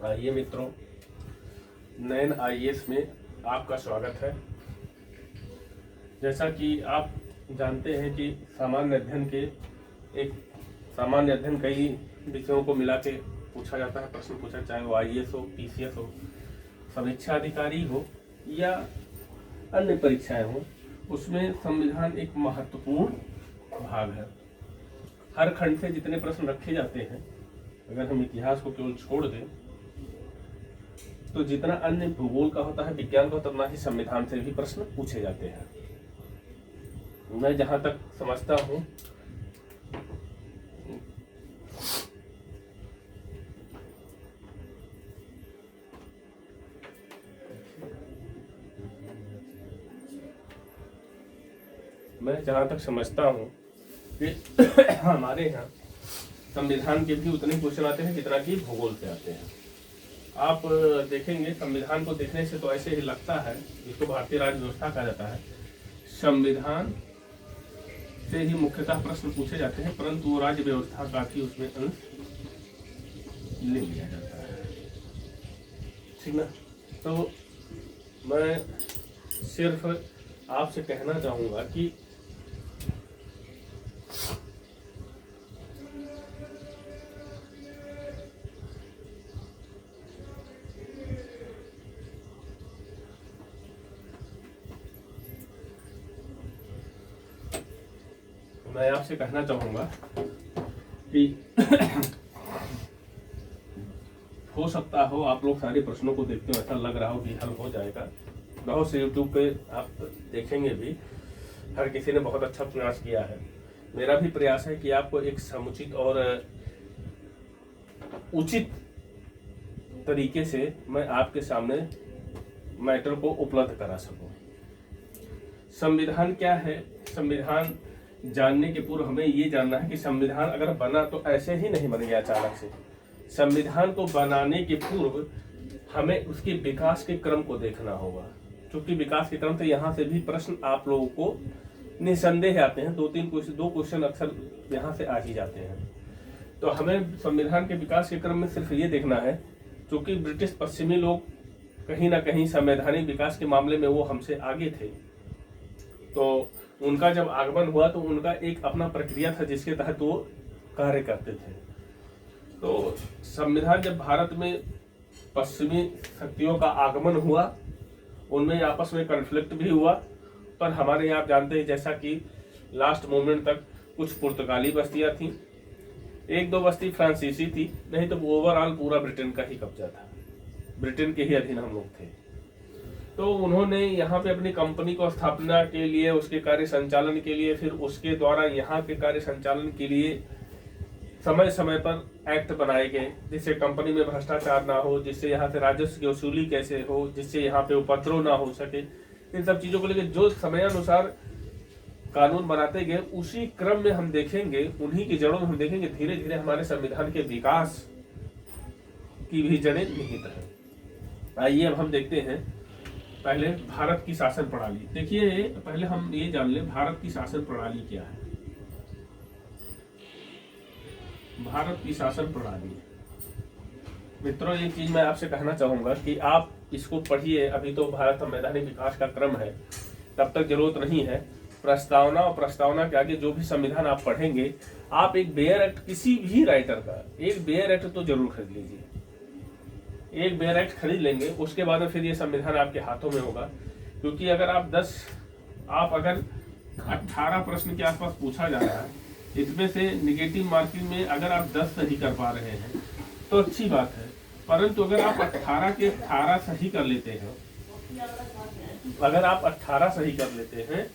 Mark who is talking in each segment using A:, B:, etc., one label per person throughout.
A: आइए मित्रों, नैन आईएएस में आपका स्वागत है। जैसा कि आप जानते हैं कि सामान्य अध्ययन कई विषयों को मिला के पूछा जाता है, प्रश्न पूछा, चाहे वो आईएएस हो, पीसीएस हो, समीक्षा अधिकारी हो या अन्य परीक्षाएं हो, उसमें संविधान एक महत्वपूर्ण भाग है। हर खंड से जितने प्रश्न रखे जाते हैं, अगर हम इतिहास को केवल छोड़ दें तो जितना अन्य भूगोल का होता है, विज्ञान का होता है, उतना ही संविधान से भी प्रश्न पूछे जाते हैं। मैं जहां तक समझता हूं कि हमारे यहाँ संविधान के भी उतने क्वेश्चन आते हैं जितना कि भूगोल से आते हैं। आप देखेंगे, संविधान को देखने से तो ऐसे ही लगता है, जिसको भारतीय राज्य व्यवस्था कहा जाता है, संविधान से ही मुख्यतः प्रश्न पूछे जाते हैं, परंतु वो राज्य व्यवस्था का भी उसमें अंश ले लिया जाता है। ठीक ना? तो मैं सिर्फ आपसे कहना चाहूंगा कि हो सकता हो आप लोग सारे प्रश्नों को देखते हो ऐसा लग रहा हो कि हल हो जाएगा। बहुत से यूट्यूब पे आप देखेंगे भी, हर किसी ने बहुत अच्छा प्रयास किया है। मेरा भी प्रयास है कि आपको एक समुचित और उचित तरीके से मैं आपके सामने मैटर को उपलब्ध करा सकूं। संविधान क्या है? संविधान जानने के पूर्व हमें ये जानना है कि संविधान अगर बना तो ऐसे ही नहीं बन गया अचानक से। संविधान को बनाने के पूर्व हमें उसके विकास के क्रम को देखना होगा, क्योंकि विकास के क्रम से यहाँ से भी प्रश्न आप लोगों को निसंदेह आते हैं। दो क्वेश्चन अक्सर यहाँ से आ ही जाते हैं। तो हमें संविधान के विकास के क्रम में सिर्फ ये देखना है, क्योंकि ब्रिटिश पश्चिमी लोग कहीं ना कहीं संवैधानिक विकास के मामले में वो हमसे आगे थे। तो उनका जब आगमन हुआ तो उनका एक अपना प्रक्रिया था जिसके तहत वो कार्य करते थे। तो संविधान जब भारत में पश्चिमी शक्तियों का आगमन हुआ, उनमें आपस में कॉन्फ्लिक्ट भी हुआ, पर हमारे यहाँ आप जानते हैं जैसा कि लास्ट मोमेंट तक कुछ पुर्तगाली बस्तियां थी, एक दो बस्ती फ्रांसीसी थी, नहीं तो ओवरऑल पूरा ब्रिटेन का ही कब्जा था, ब्रिटेन के ही अधीन हम लोग थे। तो उन्होंने यहाँ पे अपनी कंपनी को स्थापना के लिए, उसके कार्य संचालन के लिए, फिर उसके द्वारा यहाँ के कार्य संचालन के लिए समय समय पर एक्ट बनाए गए, जिससे कंपनी में भ्रष्टाचार ना हो, जिससे यहाँ से राजस्व की वसूली कैसे हो, जिससे यहाँ पे उपद्रव ना हो सके। इन सब चीजों को लेकर जो समयानुसार कानून बनाते गए, उसी क्रम में हम देखेंगे, उन्हीं की जड़ों में हम देखेंगे धीरे धीरे हमारे संविधान के विकास की भी जड़ें निहित है। आइए अब हम देखते हैं पहले भारत की शासन प्रणाली। देखिए, पहले हम ये जान लें भारत की शासन प्रणाली क्या है। भारत की शासन प्रणाली, मित्रों, एक चीज मैं आपसे कहना चाहूंगा कि आप इसको पढ़िए। अभी तो भारत संवैधानिक विकास का क्रम है, तब तक जरूरत नहीं है। प्रस्तावना और प्रस्तावना के आगे जो भी संविधान आप पढ़ेंगे, आप एक बेयर एक्ट, किसी भी राइटर का एक बेयर एक्ट तो जरूर खरीद लीजिए। एक बेयर एक्ट खरीद लेंगे, उसके बाद फिर ये संविधान आपके हाथों में होगा। क्योंकि अगर अगर 18 प्रश्न के आसपास पूछा जा रहा है, इसमें से निगेटिव मार्किंग में अगर आप 10 सही कर पा रहे हैं तो अच्छी बात है, परंतु अगर आप 18 के 18 सही कर लेते हैं,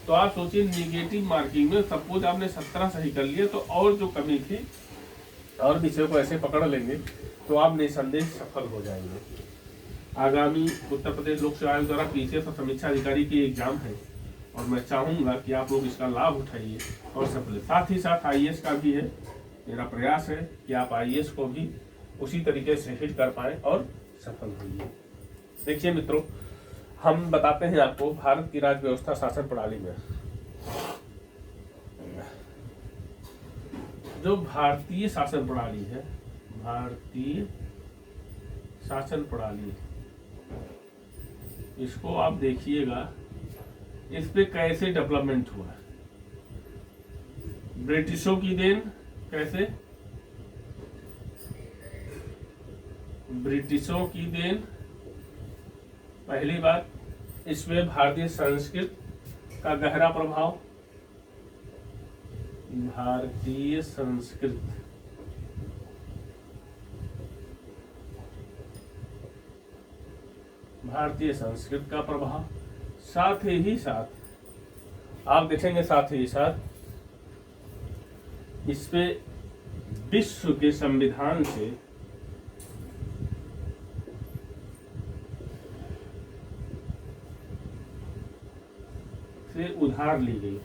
A: तो आप सोचिए निगेटिव मार्किंग में सपोज आपने 17 सही कर लिए, तो और जो कमी थी और विषयों को ऐसे पकड़ लेंगे तो आप निसंदेह सफल हो जाएंगे। आगामी उत्तर प्रदेश लोक सेवा आयोग द्वारा पीसीएस और समीक्षा अधिकारी की एग्जाम है, और मैं चाहूंगा कि आप लोग इसका लाभ उठाइए और सफल। साथ ही साथ आईएएस का भी है। मेरा प्रयास है कि आप आईएएस को भी उसी तरीके से हिट कर पाए और सफल होइए। देखिए मित्रों, हम बताते हैं आपको भारत की राज्य व्यवस्था शासन प्रणाली में जो भारतीय शासन प्रणाली है, भारतीय शासन प्रणाली, इसको आप देखिएगा इस पे कैसे डेवलपमेंट हुआ। ब्रिटिशों की देन, कैसे ब्रिटिशों की देन, पहली बात इसमें भारतीय संस्कृत का गहरा प्रभाव, भारतीय संस्कृत, भारतीय संस्कृत का प्रभाव, साथ ही साथ आप देखेंगे, साथ ही साथ इस पे विश्व के संविधान से उधार ली गई।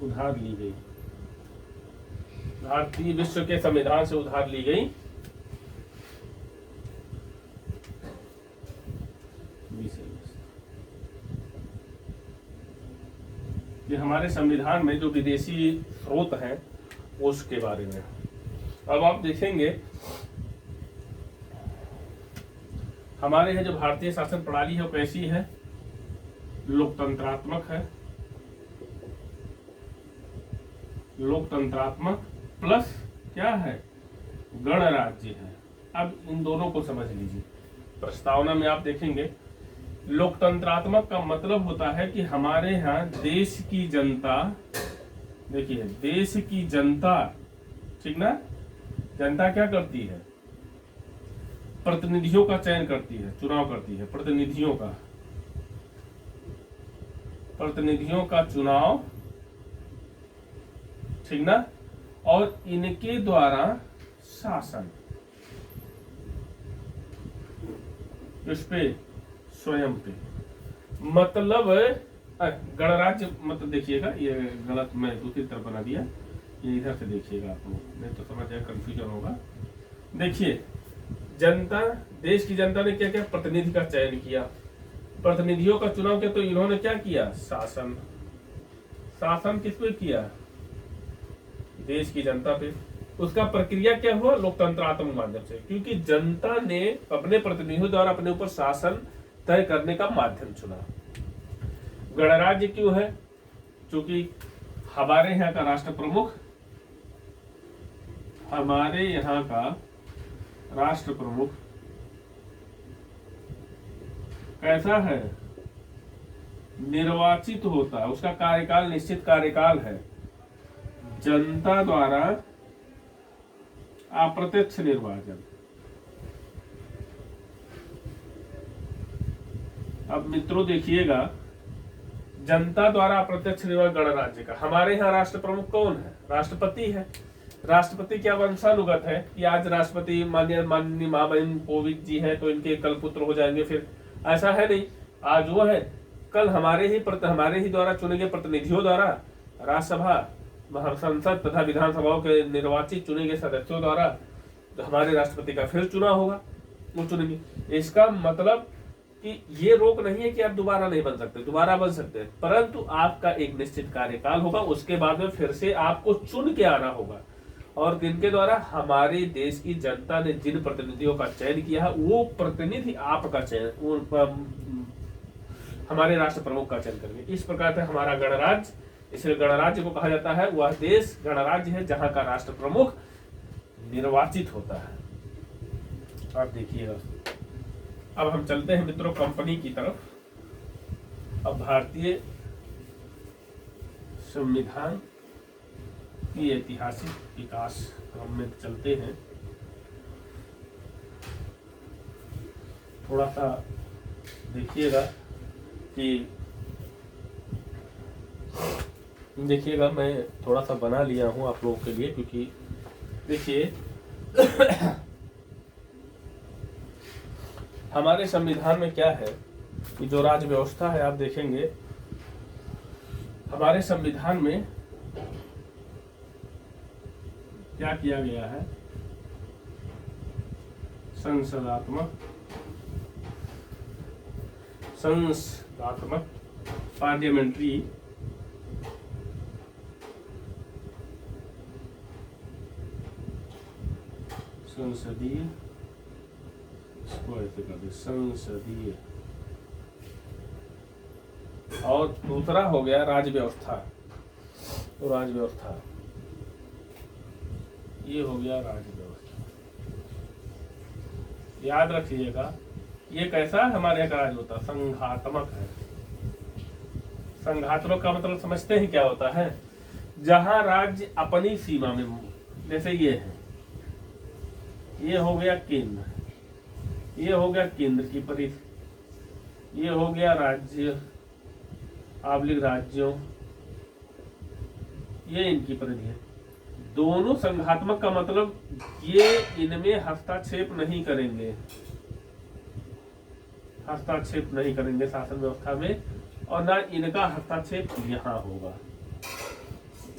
A: उधार ली गई, भारतीय विश्व के संविधान से उधार ली गई। ये हमारे संविधान में जो विदेशी स्रोत हैं उसके बारे में। अब आप देखेंगे हमारे यहाँ जो भारतीय शासन प्रणाली है वो कैसी है, लोकतंत्रात्मक है, लोकतंत्रात्मक प्लस क्या है, गणराज्य है। अब इन दोनों को समझ लीजिए। प्रस्तावना में आप देखेंगे लोकतंत्रात्मक का मतलब होता है कि हमारे यहाँ देश की जनता, देखिए देश की जनता, ठीक ना, जनता क्या करती है, प्रतिनिधियों का चयन करती है, चुनाव करती है, प्रतिनिधियों का चुनाव, ठीक ना, और इनके द्वारा शासन, इस पे स्वयं पे, मतलब गणराज्य, मतलब देखिएगा ये गलत मैं दूसरी तरफ बना दिया, ये इधर से देखिएगा आप लोग, नहीं तो समझ जाए कंफ्यूजन होगा। देखिए जनता, देश की जनता ने क्या किया, प्रतिनिधि का चयन किया, प्रतिनिधियों का चुनाव किया, तो इन्होंने क्या किया, शासन। शासन किस पे किया, देश की जनता पे। उसका प्रक्रिया क्या हुआ, लोकतंत्रात्मक माध्यम से, क्योंकि जनता ने अपने प्रतिनिधियों द्वारा अपने ऊपर शासन तय करने का माध्यम चुना। गणराज्य क्यों है, क्योंकि हमारे यहाँ का राष्ट्र प्रमुख, हमारे यहाँ का राष्ट्र प्रमुख कैसा है, निर्वाचित होता है, उसका कार्यकाल निश्चित कार्यकाल है, जनता द्वारा अप्रत्यक्ष निर्वाचन। अब मित्रों देखिएगा, जनता द्वारा अप्रत्यक्ष निर्वाचन गणराज्य का। हमारे यहाँ राष्ट्र प्रमुख कौन है, राष्ट्रपति है। राष्ट्रपति क्या वंशानुगत है कि आज राष्ट्रपति माननीय महामहिम कोविंद जी है तो इनके कल पुत्र हो जाएंगे, फिर ऐसा है नहीं। आज वो है, कल हमारे ही द्वारा चुने गए प्रतिनिधियों द्वारा राज्यसभा, संसद तथा विधानसभाओं के निर्वाचित चुने गए सदस्यों द्वारा तो हमारे राष्ट्रपति का फिर चुनाव होगा, वो चुनेंगे। इसका मतलब कि ये रोक नहीं है कि आप दोबारा नहीं बन सकते, दोबारा बन सकते हैं, परंतु आपका एक निश्चित कार्यकाल होगा, उसके बाद में फिर से आपको चुन के आना होगा। और जिनके द्वारा हमारे देश की जनता ने जिन प्रतिनिधियों का चयन किया है, वो प्रतिनिधि आपका चयन, हमारे राष्ट्र प्रमुख का चयन करेंगे। इस प्रकार से हमारा गणराज्य, इसलिए गणराज्य को कहा जाता है वह देश गणराज्य है जहां का राष्ट्र प्रमुख निर्वाचित होता है। आप देखिएगा, अब हम चलते हैं मित्रों कंपनी की तरफ। अब भारतीय संविधान की ऐतिहासिक विकास क्रम में चलते हैं। थोड़ा सा देखिएगा कि मैं थोड़ा सा बना लिया हूं आप लोगों के लिए, क्योंकि देखिए हमारे संविधान में क्या है कि जो राज्य व्यवस्था है, आप देखेंगे हमारे संविधान में क्या किया गया है, संसदात्मक पार्लियामेंट्री संसदीय, इसको ऐसे कर दे संसदीय। और दूसरा हो गया राज व्यवस्था। तो राज व्यवस्था, ये हो गया राज व्यवस्था। याद रखिएगा ये कैसा है, हमारे यहाँ का राज होता संघात्मक है। संघात्मक का मतलब समझते हैं क्या होता है? जहां राज्य अपनी सीमा में, जैसे ये है, ये हो गया केंद्र, ये हो गया केंद्र की परिधि, ये हो गया राज्य आबलिग राज्यों, ये इनकी परिधि है। दोनों संघात्मक का मतलब ये इनमें हस्तक्षेप नहीं करेंगे, हस्तक्षेप नहीं करेंगे शासन व्यवस्था में, और ना इनका हस्तक्षेप यहाँ होगा।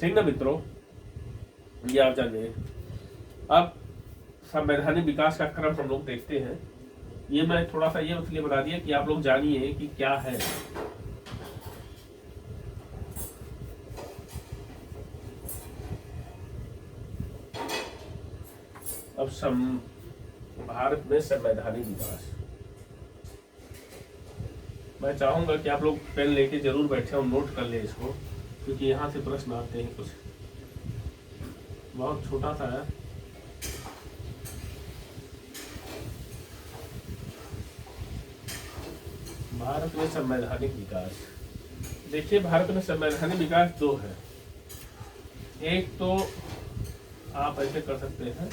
A: ठीक ना मित्रों, ये आप जानिए। अब संवैधानिक विकास का क्रम हम लोग देखते हैं। ये मैं थोड़ा सा ये इसलिए बता दिया कि आप लोग जानिए कि क्या है। अब भारत में संवैधानिक विकास, मैं चाहूंगा कि आप लोग पेन लेके जरूर बैठे और नोट कर ले इसको, क्योंकि यहाँ से प्रश्न आते हैं। कुछ बहुत छोटा सा है। भारत में संवैधानिक विकास, देखिए भारत में संवैधानिक विकास दो है। एक तो आप ऐसे कर सकते हैं,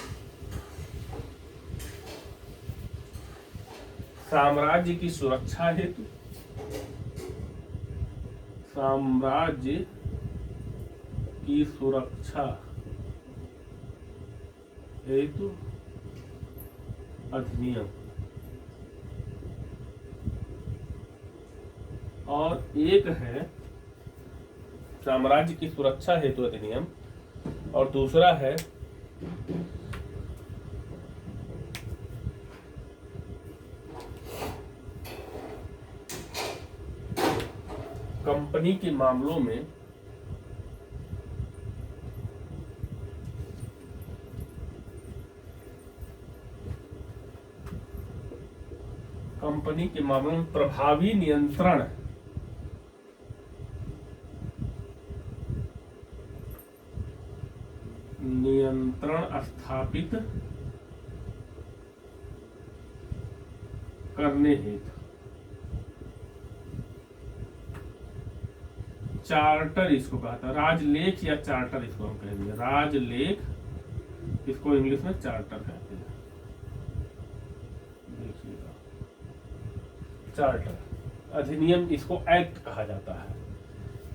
A: साम्राज्य की सुरक्षा हेतु, साम्राज्य की सुरक्षा हेतु अधिनियम, और एक है साम्राज्य की सुरक्षा हेतु अधिनियम, और दूसरा है कंपनी के मामलों में प्रभावी नियंत्रण स्थापित करने हेतु चार्टर, इसको कहा था राजलेख या चार्टर, इसको हम कहेंगे राजलेख, इसको इंग्लिश में चार्टर कहते हैं। देखिएगा चार्टर, अधिनियम इसको एक्ट कहा जाता है।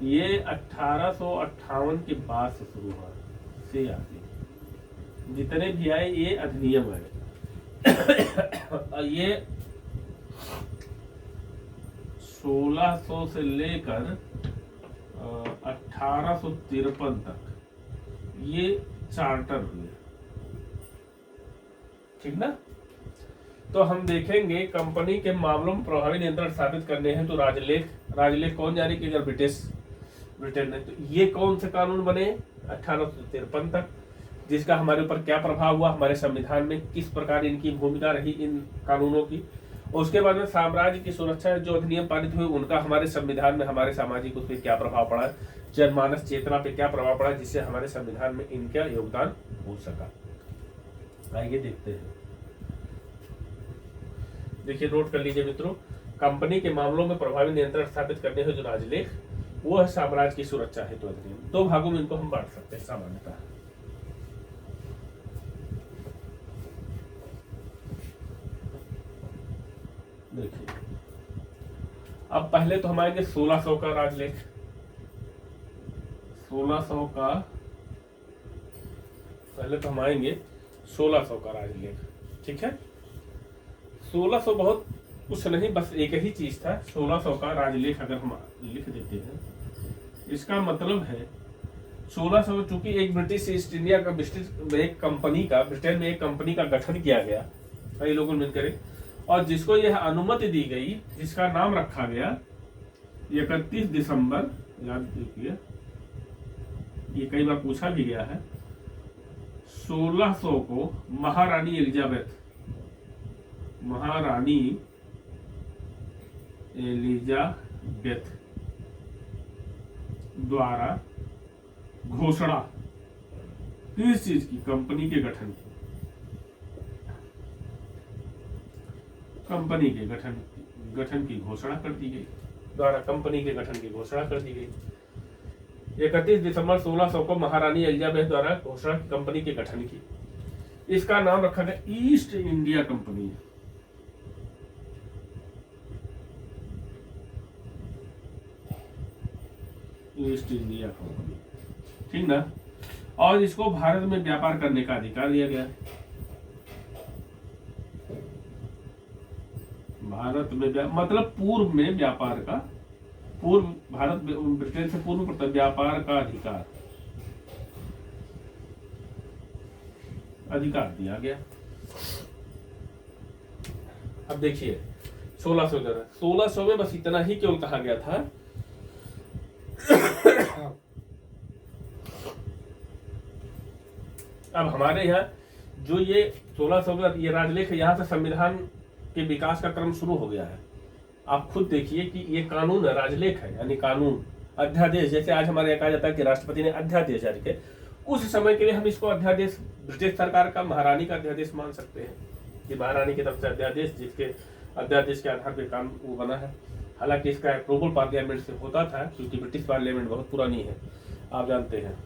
A: ये 1858 के बाद से शुरू हुआ से आगे जितने भी आए ये अधिनियम है। ये 1600 से लेकर 1853 तक ये चार्टर हुए। ठीक ना? तो हम देखेंगे कंपनी के मामलों में प्रभावी नियंत्रण स्थापित करने हैं तो राजलेख कौन जारी किया? ब्रिटेन ने। तो ये कौन से कानून बने 1853 तक, जिसका हमारे ऊपर क्या प्रभाव हुआ, हमारे संविधान में किस प्रकार इनकी भूमिका रही इन कानूनों की। उसके बाद में साम्राज्य की सुरक्षा जो अधिनियम पारित हुए उनका हमारे संविधान में, हमारे सामाजिक उस पर क्या प्रभाव पड़ा, जनमानस चेतना पे क्या प्रभाव पड़ा, जिससे हमारे संविधान में इनका योगदान हो सका। आइए देखते हैं। देखिए नोट कर लीजिए मित्रों, कंपनी के मामलों में प्रभावी नियंत्रण स्थापित करने हैं जो राजलेख, वो है साम्राज्य की सुरक्षा हेतु अधिनियम। दो भागों में इनको हम बांट सकते हैं सामान्यतः। देखिए अब पहले तो हम आएंगे 1600 का राजलेख। 1600 का पहले तो हम आएंगे 1600 का राजलेख। ठीक है, 1600 बहुत कुछ नहीं, बस एक ही चीज था। 1600 का राजलेख अगर हम लिख देते हैं, इसका मतलब है 1600 चूंकि एक ब्रिटिश ईस्ट इंडिया का एक कंपनी का, ब्रिटेन में एक कंपनी का गठन किया गया कई लोगों ने मिलकर, और जिसको यह अनुमति दी गई, जिसका नाम रखा गया 31 दिसंबर, याद रखिए ये कई बार पूछा भी गया है, 1600 को महारानी एलिजाबेथ द्वारा घोषणा किस चीज की? कंपनी के गठन की। कंपनी के गठन की घोषणा कर दी गई, द्वारा कंपनी के गठन की घोषणा कर दी गई। 31 दिसंबर 1600 को महारानी एलिजाबेथ द्वारा घोषणा कंपनी के गठन की। इसका नाम रखा गया east India company. East India company, ठीक ना। और इसको भारत में व्यापार करने का अधिकार दिया गया। भारत में मतलब पूर्व में व्यापार का, भारत ब्रिटेन से पूर्व व्यापार का अधिकार दिया गया। अब देखिए 1600 में बस इतना ही क्यों कहा गया था? अब हमारे यहाँ जो ये 1600 में ये राजलेख है, यहाँ से संविधान के विकास का क्रम शुरू हो गया है। आप खुद देखिए कि ये कानून है, राजलेख है, यानी कानून, अध्यादेश। जैसे आज हमारे यहाँ कहा जाता है कि राष्ट्रपति ने अध्यादेश जारी किया, उस समय के लिए हम इसको अध्यादेश, ब्रिटिश सरकार का महारानी का अध्यादेश मान सकते हैं कि महारानी की तरफ से अध्यादेश, जिसके अध्यादेश के आधार पर कानून वो बना है। हालांकि इसका अप्रूवल पार्लियामेंट से होता था, क्योंकि ब्रिटिश पार्लियामेंट बहुत पुरानी है, आप जानते हैं।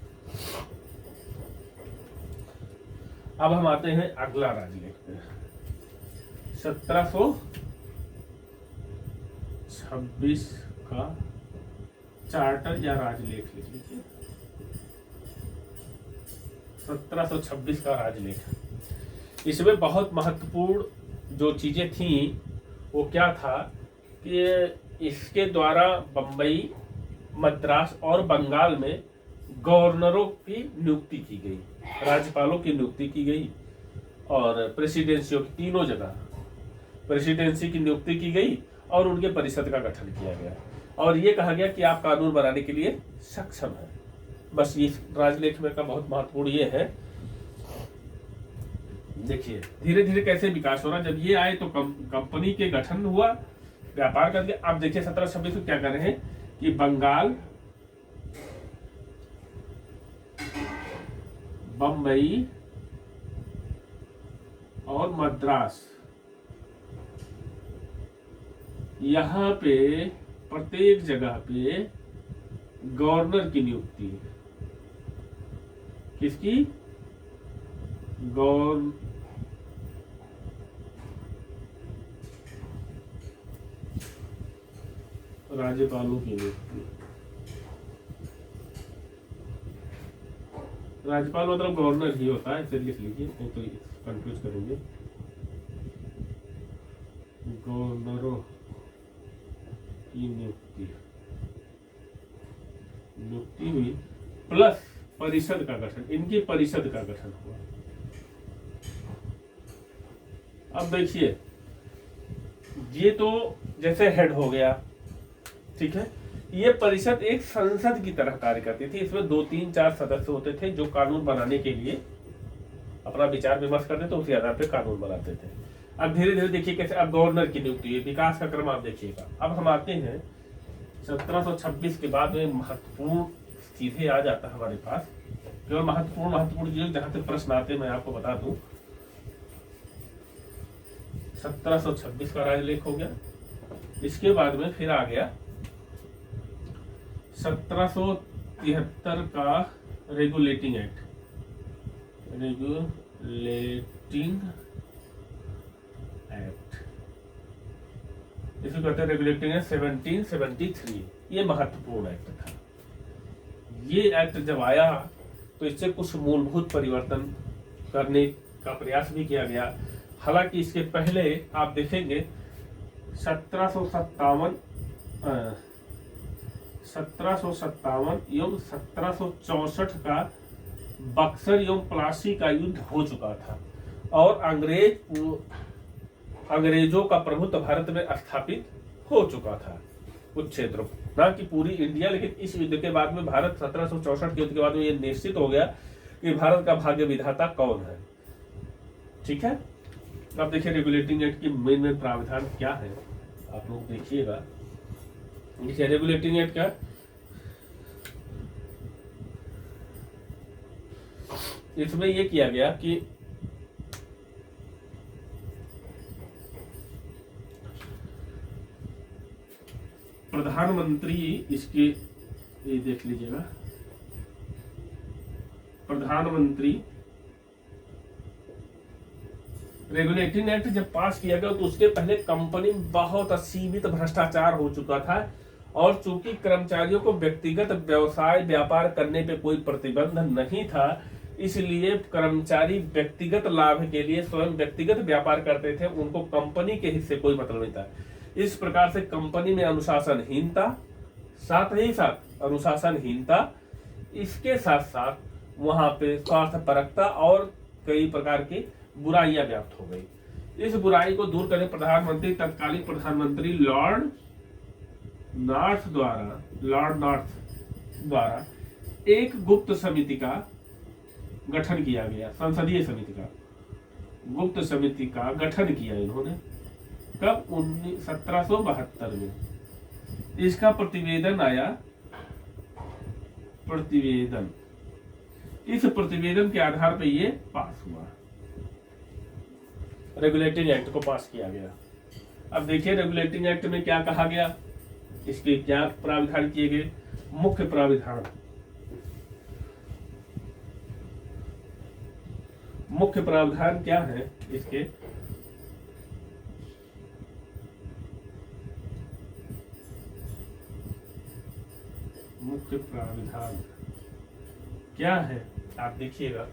A: अब हम आते हैं अगला राजलेख पे, 1726 का चार्टर या राजलेख लिख लीजिए। 1726 का राजलेख, इसमें बहुत महत्वपूर्ण जो चीजें थी वो क्या था कि इसके द्वारा बंबई, मद्रास और बंगाल में गवर्नरों की नियुक्ति की गई, राज्यपालों की नियुक्ति की गई, और प्रेसिडेंसियों की तीनों जगह प्रेसिडेंसी की नियुक्ति की गई और उनके परिषद का गठन किया गया। और ये कहा गया कि आप कानून बनाने के लिए सक्षम हैं। बस इस राजलेख में का बहुत महत्वपूर्ण ये है। देखिए धीरे धीरे कैसे विकास हो रहा। जब ये आए तो कंपनी के गठन हुआ, व्यापार कर दिया। आप देखिए 1726 में क्या कर रहे हैं कि बंगाल, बंबई और मद्रास, यहाँ पे प्रत्येक जगह पे गवर्नर की नियुक्ति, किसकी? राज्यपालों की नियुक्ति। राज्यपाल मतलब गवर्नर ही होता है, इसे लिख लीजिए, नहीं तो कंफ्यूज करेंगे। गवर्नरों की नियुक्ति हुई, प्लस परिषद का गठन, इनकी परिषद का गठन हुआ। अब देखिए ये तो जैसे हेड हो गया, ठीक है। ये परिषद एक संसद की तरह कार्य करती थी। इसमें 2, 3, 4 सदस्य होते थे जो कानून बनाने के लिए अपना विचार विमर्श करते थे, उसी आधार पे कानून बनाते थे। अब धीरे धीरे देखिए कैसे अब गवर्नर की नियुक्ति हुई, विकास का क्रम आप देखिएगा। अब हम आते हैं 1726 के बाद में महत्वपूर्ण सीधे आ जाता है हमारे पास, केवल महत्वपूर्ण चीजें जहां से प्रश्न आते मैं आपको बता दूं। 1726 का राजलेख हो गया। इसके बाद में फिर आ गया 1773 का रेगुलेटिंग एक्ट, इसे कहते हैं रेगुलेटिंग एक्ट 1773। ये महत्वपूर्ण एक्ट था। ये एक्ट जब आया तो इससे कुछ मूलभूत परिवर्तन करने का प्रयास भी किया गया। हालांकि इसके पहले आप देखेंगे 1757 एवं 1764 का बक्सर एवं प्लासी का युद्ध हो चुका था और अंग्रेजों का प्रभुत्व भारत में स्थापित हो चुका था कुछ क्षेत्रों, ना कि पूरी इंडिया। लेकिन इस युद्ध के बाद में भारत 1764 के युद्ध के बाद में ये निश्चित हो गया कि भारत का भाग्य विधाता कौन है। ठीक है, अब देखिए रेगुलेटिंग एक्ट की मेन प्रावधान क्या है, आप लोग देखिएगा। देखिए रेगुलेटिंग एक्ट का इसमें ये किया गया कि प्रधानमंत्री इसके, ये देख लीजिएगा, प्रधानमंत्री रेगुलेटिंग एक्ट जब पास किया गया तो उसके पहले कंपनी में बहुत असीमित भ्रष्टाचार हो चुका था, और चूंकि कर्मचारियों को व्यक्तिगत व्यवसाय व्यापार करने पे कोई प्रतिबंध नहीं था, इसलिए कर्मचारी व्यक्तिगत लाभ के लिए स्वयं व्यक्तिगत व्यापार करते थे, उनको कंपनी के हिस्से कोई मतलब नहीं था। इस प्रकार से कंपनी में अनुशासनहीनता, साथ ही साथ अनुशासनहीनता, इसके साथ साथ वहां पे स्वार्थपरकता और कई प्रकार की बुराइयां व्याप्त हो गई। इस बुराई को दूर करने प्रधानमंत्री, तत्कालीन प्रधानमंत्री लॉर्ड नॉर्थ द्वारा एक गुप्त समिति का गठन किया गया, संसदीय समिति का गुप्त समिति का गठन किया इन्होंने। कब? 1772 में। इसका प्रतिवेदन आया, इस प्रतिवेदन के आधार पर ये पास हुआ, रेगुलेटिंग एक्ट को पास किया गया। अब देखिए रेगुलेटिंग एक्ट में क्या कहा गया, इसके क्या प्रावधान किए गए। मुख्य प्रावधान क्या है इसके, मुख्य प्रावधान क्या है आप देखिएगा,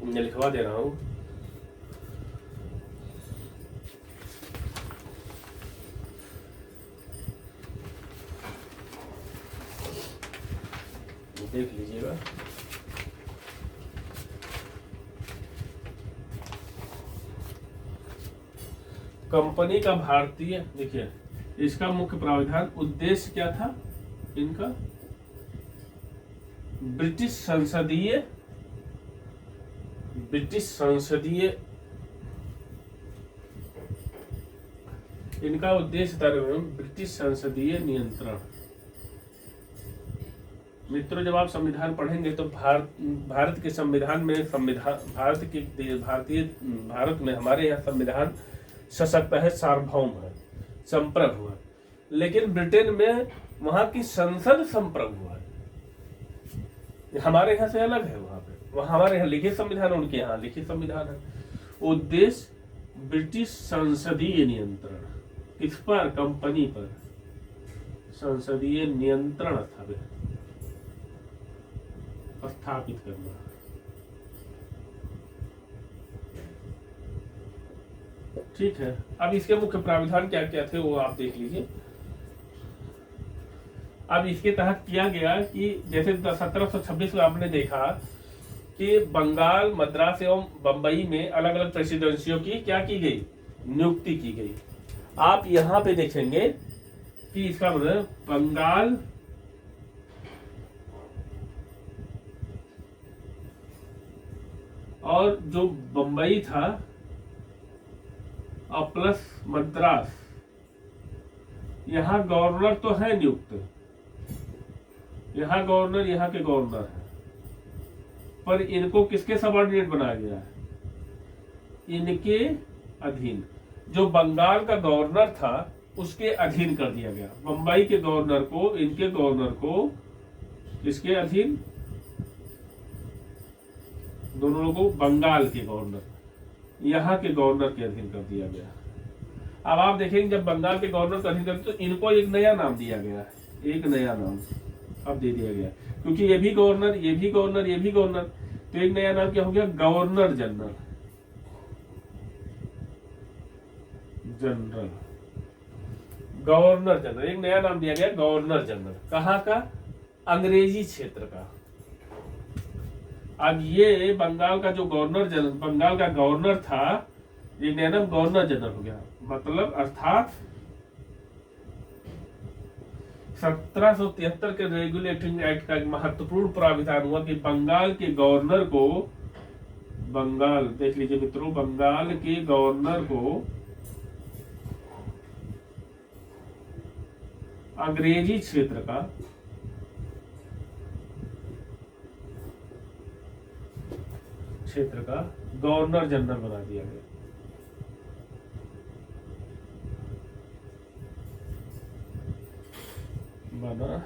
A: मैं लिखवा दे रहा हूं। देख लीजिएगा। कंपनी का भारतीय, देखिए इसका मुख्य प्रावधान, उद्देश्य क्या था इनका, ब्रिटिश संसदीय इनका उद्देश्य था ब्रिटिश संसदीय नियंत्रण। मित्रों, जब आप संविधान पढ़ेंगे तो भारत के संविधान में भारत में हमारे यहाँ संविधान सशक्त है, सार्वभौम है, संप्रभु है। लेकिन ब्रिटेन में वहां की संसद संप्रभु है, हमारे यहाँ से अलग है। वहां हमारे यहाँ लिखित संविधान, उनके यहाँ लिखित संविधान है। उद्देश्य ब्रिटिश संसदीय नियंत्रण, किस पर? कंपनी पर संसदीय नियंत्रण स्थापित करना। ठीक है, अब इसके मुख्य प्रावधान क्या क्या थे वो आप देख लीजिए। अब इसके तहत किया गया कि जैसे 1726 में आपने देखा कि बंगाल, मद्रास एवं बंबई में अलग अलग प्रेसिडेंसियों की क्या की गई, नियुक्ति की गई। आप यहां पे देखेंगे कि इसका मतलब बंगाल और जो बंबई था और प्लस मद्रास, यहाँ गवर्नर तो है नियुक्त, यहाँ गवर्नर, यहाँ के गवर्नर है, पर इनको किसके सबऑर्डिनेट बनाया गया है, इनके अधीन। जो बंगाल का गवर्नर था उसके अधीन कर दिया गया, बंबई के गवर्नर को, इनके गवर्नर को किसके अधीन, दोनों लोगों, बंगाल के गवर्नर, यहाँ के गवर्नर के अधीन कर दिया गया। अब आप देखेंगे जब बंगाल के गवर्नर के अधीन कर तो इनको एक नया नाम दिया गया, एक नया नाम अब दे दिया गया, क्योंकि ये भी गवर्नर, ये भी गवर्नर, ये भी गवर्नर, तो एक नया नाम क्या हो गया, गवर्नर जनरल। गवर्नर जनरल एक नया नाम दिया गया, गवर्नर जनरल। कहाँ का? अंग्रेजी क्षेत्र का। अब ये बंगाल का जो गवर्नर जनरल, बंगाल का गवर्नर था, ये नया नाम गवर्नर जनरल हो गया। मतलब अर्थात 1773 के रेगुलेटिंग एक्ट का एक महत्वपूर्ण प्राविधान हुआ कि बंगाल के गवर्नर को, बंगाल देख लीजिए मित्रों, बंगाल के गवर्नर को अंग्रेजी क्षेत्र का गवर्नर जनरल बना दिया गया। बना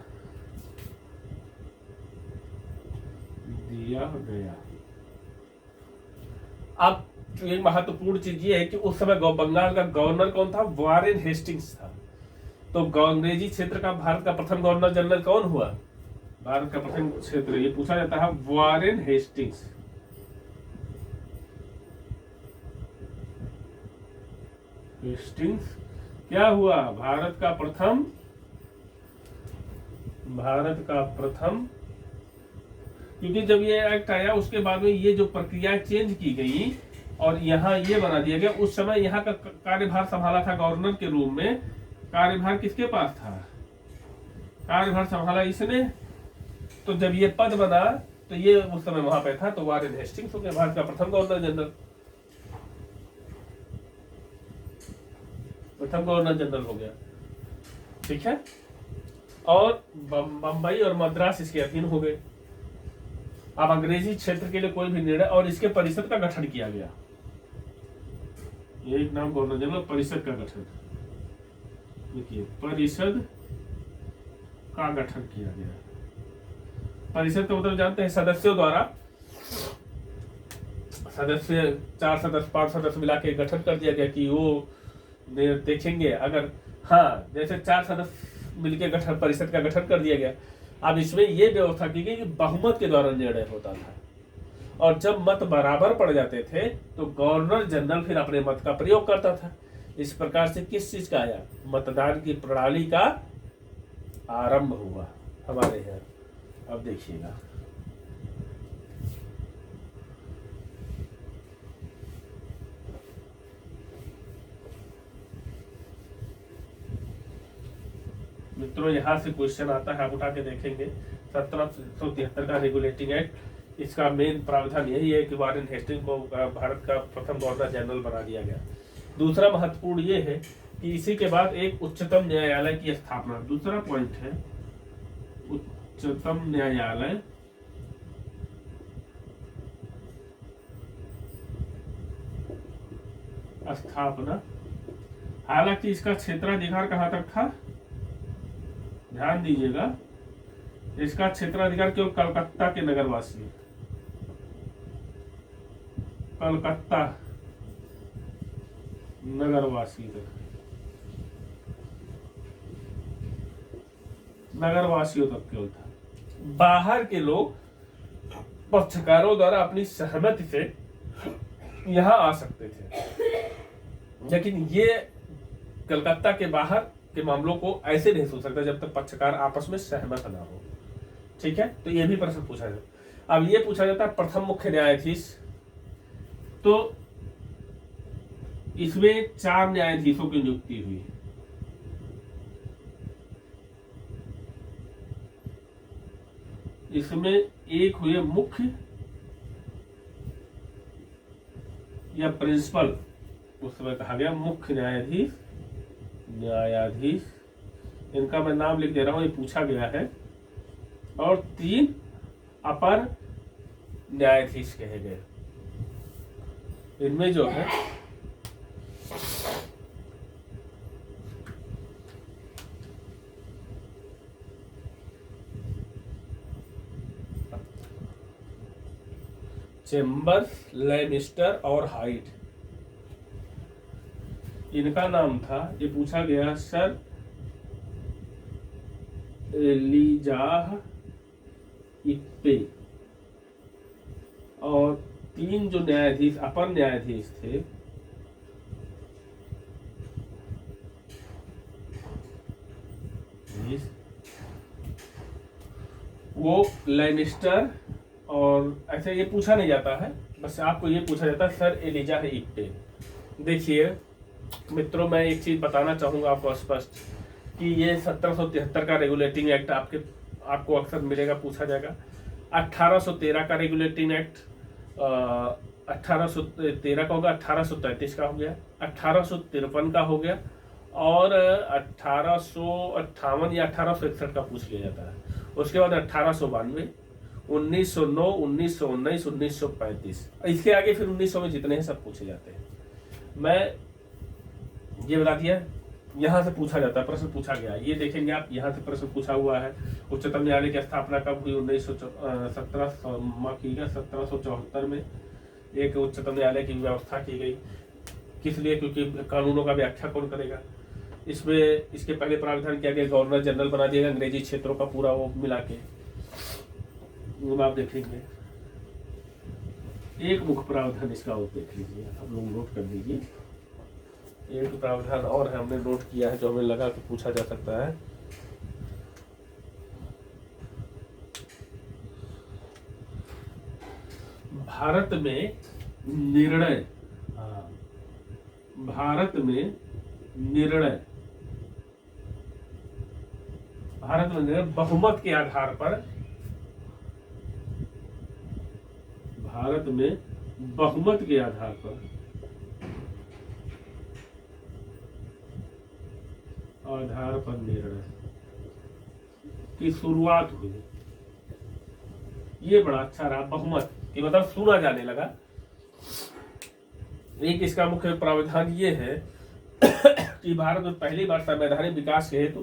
A: दिया गया। अब एक महत्वपूर्ण चीज ये है कि उस समय बंगाल का गवर्नर कौन था? वारेन हेस्टिंग्स था। तो अंग्रेजी क्षेत्र का भारत का प्रथम गवर्नर जनरल कौन हुआ? भारत का प्रथम क्षेत्र, ये पूछा जाता है, वारेन हेस्टिंग्स। हेस्टिंग्स क्या हुआ? भारत का प्रथम, क्योंकि जब ये एक्ट आया उसके बाद में ये जो प्रक्रिया चेंज की गई और यहाँ ये बना दिया गया। उस समय यहाँ का कार्यभार संभाला था गवर्नर के रूप में। कार्यभार किसके पास था? कार्यभार संभाला इसने। तो जब ये पद बना तो ये उस समय वहां पे था, तो वारेन हेस्टिंग्स हो गया भारत का प्रथम गवर्नर जनरल, हो गया। ठीक है। और बंबई और मद्रास इसके अधीन हो गए। अब अंग्रेजी क्षेत्र के लिए कोई भी निर्णय, और इसके परिषद का गठन किया गया। ये एक नाम गवर्नर जनरल, परिषद का गठन। देखिए, परिषद का गठन किया गया। परिषद का मतलब जानते हैं, सदस्यों द्वारा, सदस्य 4 सदस्य 5 सदस्य मिला के गठन कर दिया गया कि वो देखेंगे। अगर हाँ, जैसे 4 सदस्य मिलकर गठन, परिषद का गठन कर दिया गया। अब इसमें यह व्यवस्था की गई कि बहुमत के द्वारा निर्णय होता था, और जब मत बराबर पड़ जाते थे तो गवर्नर जनरल फिर अपने मत का प्रयोग करता था। इस प्रकार से किस चीज का आया? मतदान की प्रणाली का आरंभ हुआ हमारे यहाँ। अब देखिएगा, मित्रों यहां से क्वेश्चन आता है, आप उठा के देखेंगे। 1773 का रेगुलेटिंग एक्ट, इसका मेन प्रावधान यही है कि वारेन हेस्टिंग्स को भारत का प्रथम गवर्नर जनरल बना दिया गया। दूसरा महत्वपूर्ण ये है कि इसी के बाद एक उच्चतम न्यायालय की स्थापना। दूसरा पॉइंट है उच्चतम न्यायालय स्थापना। हालांकि इसका क्षेत्राधिकार कहां तक था? ध्यान दीजिएगा, इसका क्षेत्राधिकार केवल कलकत्ता के नगरवासी, कलकत्ता नगरवासियों तक केवल था। बाहर के लोग पक्षकारों द्वारा अपनी सहमति से यहां आ सकते थे, लेकिन ये कलकत्ता के बाहर के मामलों को ऐसे नहीं सोच सकता जब तक पक्षकार आपस में सहमत ना हो। ठीक है, तो ये भी प्रश्न पूछा जाता। अब ये पूछा जाता है प्रथम मुख्य न्यायाधीश, तो इसमें 4 न्यायाधीशों की नियुक्ति हुई। इसमें एक हुए मुख्य या प्रिंसिपल, उस समय कहा गया मुख्य न्यायाधीश, इनका मैं नाम लिख दे रहा हूं, ये पूछा गया है। और 3 अपर न्यायाधीश कहे गए। इनमें जो है चेम्बर्स, लेमिस्टर और हाइट, इनका नाम था, ये पूछा गया, सर एलिजाह इप्पे। और 3 जो न्यायाधीश, अपर न्यायाधीश थे, वो लेमिस्टर, और ऐसे ये पूछा नहीं जाता है, बस आपको ये पूछा जाता है सर एलिजाह इप्पे। देखिए मित्रों, मैं एक चीज बताना चाहूंगा आपको स्पष्ट, कि ये 1773 का रेगुलेटिंग एक्ट आपको अक्सर मिलेगा, पूछा जाएगा। 1813 का रेगुलेटिंग एक्ट 1813 का होगा, 1833 का हो गया, 1853 का हो गया, और 1858 या 1861 का पूछ लिया जाता है। उसके बाद 1892, 1909, 1919, 1935, इसके आगे फिर 1900 में जितने हैं सब पूछे जाते हैं। मैं ये बता दिया, यहाँ से पूछा जाता है, प्रश्न पूछा गया, ये देखेंगे आप, यहाँ से प्रश्न पूछा हुआ है। उच्चतम न्यायालय की स्थापना कब हुई? 1774 में एक उच्चतम न्यायालय की व्यवस्था की गई। किस लिए? क्योंकि कानूनों का व्याख्या कौन करेगा। इसमें इसके पहले प्रावधान किया गया, गवर्नर जनरल बना दिया गया अंग्रेजी क्षेत्रों का पूरा वो मिला के। आप देखेंगे एक मुख्य प्रावधान इसका और देख लीजिए, आप लोग नोट कर लीजिए। एक प्रावधान और है, हमने नोट किया है, जो हमें लगा कि पूछा जा सकता है। भारत में निर्णय बहुमत के आधार पर, भारत में बहुमत के आधार पर निर्णय की शुरुआत हुई। ये बड़ा अच्छा रहा, बहुमत की मतलब सुना जाने लगा। एक इसका मुख्य प्रावधान ये है कि भारत में पहली बार संवैधानिक विकास के हेतु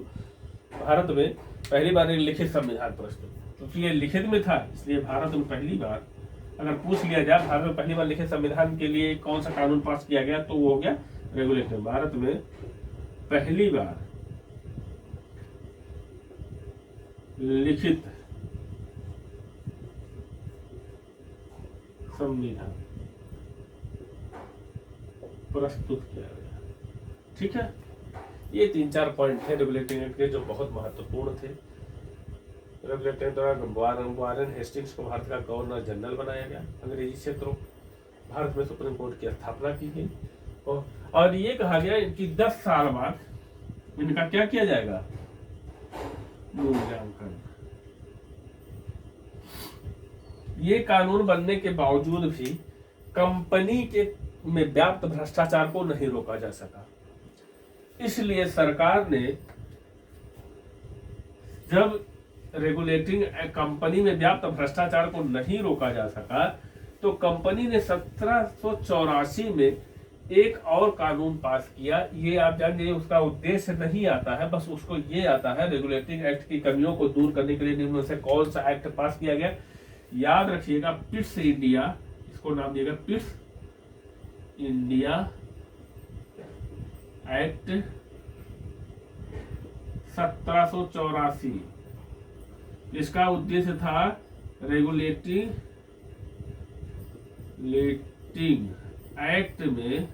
A: भारत में पहली बार एक लिखित संविधान प्रस्तुत, क्योंकि ये लिखित में था, इसलिए भारत में पहली बार, अगर पूछ लिया जाए भारत में पहली बार लिखित संविधान के लिए कौन सा कानून पास किया गया, तो वो हो गया रेगुलेटिव। भारत में पहली बार लिखित संविधान प्रस्तुत किया गया। ठीक है, ये 3-4 पॉइंट थे रेगुलेटिंग एक्ट के जो बहुत महत्वपूर्ण थे। रेगुलेटिंग द्वारा वारेन हेस्टिंग्स को भारत का गवर्नर जनरल बनाया गया। अंग्रेजी क्षेत्रों भारत में सुप्रीम कोर्ट की स्थापना की गई, और ये कहा गया कि 10 साल बाद इनका क्या किया जाएगा? मूल्यांकन। ये कानून बनने के बावजूद भी कंपनी के में व्याप्त भ्रष्टाचार को नहीं रोका जा सका। इसलिए सरकार ने जब रेगुलेटिंग कंपनी में व्याप्त भ्रष्टाचार को नहीं रोका जा सका, तो कंपनी ने 1784 में एक और कानून पास किया। ये आप जानिए, उसका उद्देश्य नहीं आता है, बस उसको ये आता है रेगुलेटिंग एक्ट की कमियों को दूर करने के लिए निम्न से कौन सा एक्ट पास किया गया। याद रखिएगा, पिट्स इंडिया, इसको नाम दिएगा पिट्स इंडिया एक्ट 1784। इसका उद्देश्य था रेगुलेटिंग एक्ट में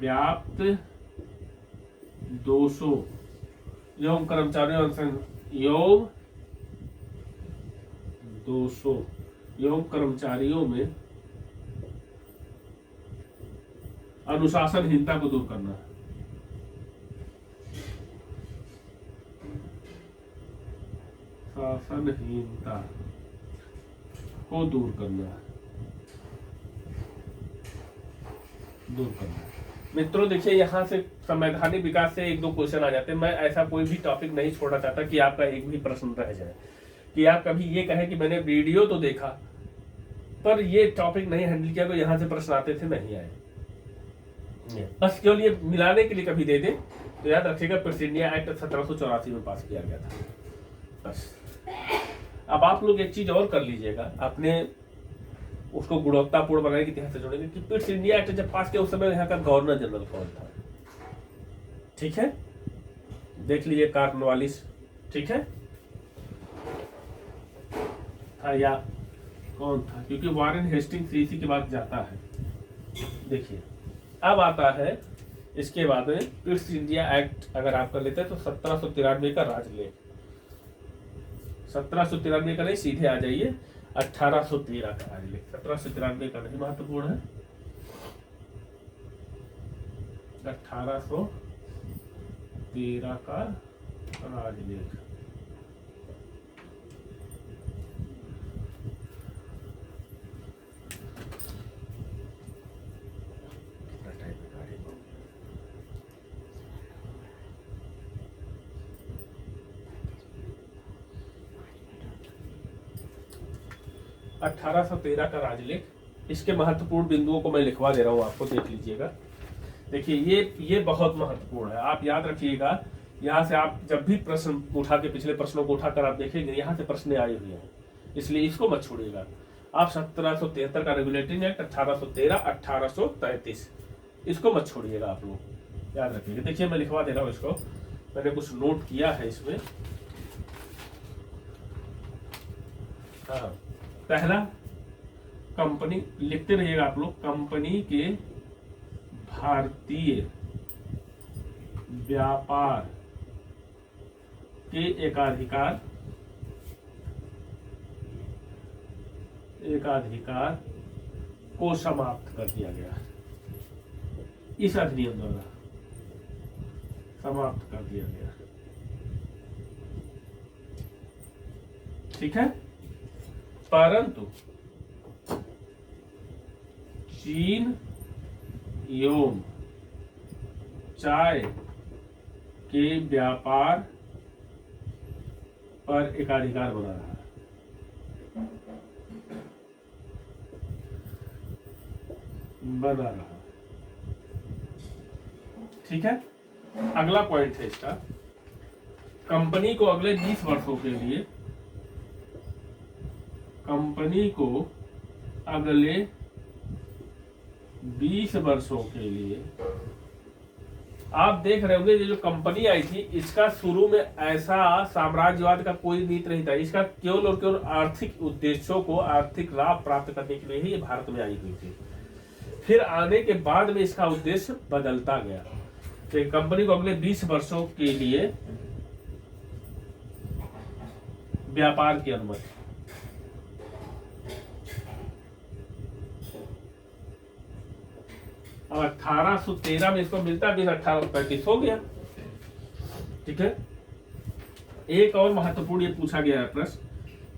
A: व्याप्त दोषों एवं कर्मचारियों में अनुशासनहीनता को दूर करना। शासनहीनता को दूर करना। मित्रों देखिए, यहाँ से संवैधानिक विकास से 1-2 क्वेश्चन आ जाते हैं। मैं ऐसा कोई भी टॉपिक नहीं छोड़ना चाहता कि आपका एक भी प्रश्न रह जाए, कि आप कभी ये कहें कि मैंने वीडियो तो देखा पर ये टॉपिक नहीं हैंडल किया, तो यहाँ से प्रश्न आते थे, नहीं आए। बस केवल ये मिलाने के लिए कभी दे दे तो याद रखिएगा, पिट्स इंडिया एक्ट 1784 में पास किया गया था। बस अब आप लोग एक चीज और कर लीजिएगा, आपने उसको गुणवत्तापूर्ण बनाने की इतिहास से जोड़ेंगे कि पिट्स इंडिया एक्ट जब पास किया उस समय यहाँ का गवर्नर जनरल कौन था। ठीक है, देख लीजिए, कॉर्नवालिस, ठीक है, था या कौन था, क्योंकि वारेन हेस्टिंग्स इसी के बाद जाता है। देखिए, अब आता है इसके बाद में पिट्स इंडिया एक्ट, अगर आप कर लेते हैं तो 1793 का राजलेख, 1793 का नहीं, सीधे आ जाइए 1813 का राजलेख। 1793 का नहीं महत्वपूर्ण है, 1813 13 का राजलेख। अठारह सौ 13 का राजलेख, इसके महत्वपूर्ण बिंदुओं को मैं लिखवा दे रहा हूँ आपको, देख लीजिएगा। देखिए ये बहुत महत्वपूर्ण है, आप याद रखिएगा। यहाँ से आप जब भी प्रश्न उठा के, पिछले प्रश्नों को उठाकर आप देखेंगे, यहाँ से प्रश्न आए हुए हैं, इसलिए इसको मत छोड़िएगा आप। 1773 का रेगुलेटिंग एक्ट, 1813, 1833, इसको मत छोड़िएगा आप लोग, याद रखिएगा। देखिए मैं लिखवा दे रहा हूँ इसको, मैंने कुछ नोट किया है इसमें। हाँ, पहला, कंपनी, लिखते रहिएगा आप लोग, कंपनी के भारतीय व्यापार के एकाधिकार को समाप्त कर दिया गया, इस अधिनियम द्वारा समाप्त कर दिया गया। ठीक है, परंतु चीन एवं चाय के व्यापार पर एकाधिकार बना रहा, ठीक है। अगला पॉइंट है इसका, कंपनी को अगले 20 वर्षों के लिए, कंपनी को अगले 20 वर्षों के लिए, आप देख रहे होंगे ये जो कंपनी आई थी, इसका शुरू में ऐसा साम्राज्यवाद का कोई नीति नहीं था, इसका केवल और केवल आर्थिक उद्देश्यों को, आर्थिक लाभ प्राप्त करने के लिए ही ये भारत में आई हुई थी। फिर आने के बाद में इसका उद्देश्य बदलता गया। तो कंपनी को अगले 20 वर्षों के लिए व्यापार की अनुमति, अब 1813 में इसको मिलता है, 1835 हो गया। ठीक है, एक और महत्वपूर्ण ये पूछा गया है प्रश्न,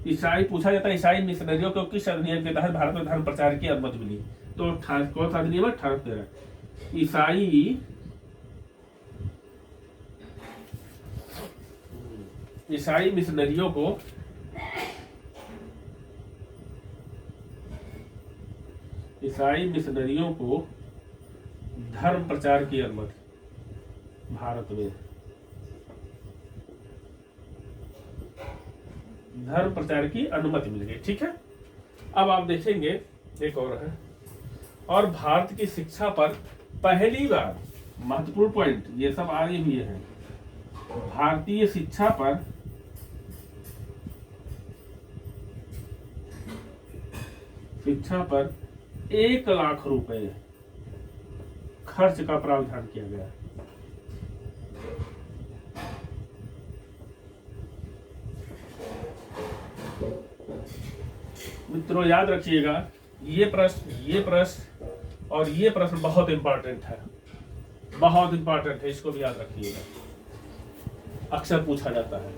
A: ईसाई पूछा जाता है, ईसाई मिशनरियों को किस अधिनियम के तहत भारत में धर्म प्रचार की अनुमति मिली? तो कौन सा अधिनियम है? 1813। ईसाई मिशनरियों को धर्म प्रचार की अनुमति भारत में, धर्म प्रचार की अनुमति मिल गई। ठीक है, अब आप देखेंगे एक और है, और भारत की शिक्षा पर पहली बार, महत्वपूर्ण पॉइंट ये सब आए हुए हैं, भारतीय शिक्षा पर शिक्षा पर 1 लाख रुपए खर्च का प्रावधान किया गया। मित्रों याद रखिएगा, ये प्रश्न और ये प्रश्न बहुत इंपॉर्टेंट है, बहुत इंपॉर्टेंट है, इसको भी याद रखिएगा, अक्सर पूछा जाता है।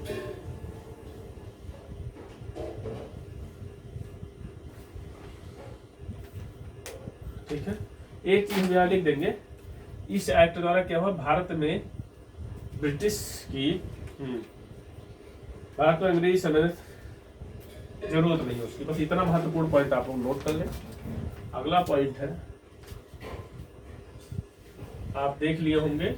A: ठीक है, एक चीज यहाँ लिख देंगे, इस एक्ट द्वारा क्या हुआ, भारत में ब्रिटिश की भारत में अंग्रेजी समझने जरूरत नहीं है उसकी, बस इतना महत्वपूर्ण पॉइंट आप लोग नोट कर लें। अगला पॉइंट है, आप देख लिए होंगे,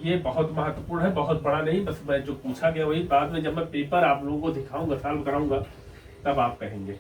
A: ये बहुत महत्वपूर्ण है, बहुत बड़ा नहीं, बस मैं जो पूछा गया वही, बाद में जब मैं पेपर आप लोगों को दिखाऊंगा, सॉल्व कराऊंगा, तब आप कहेंगे।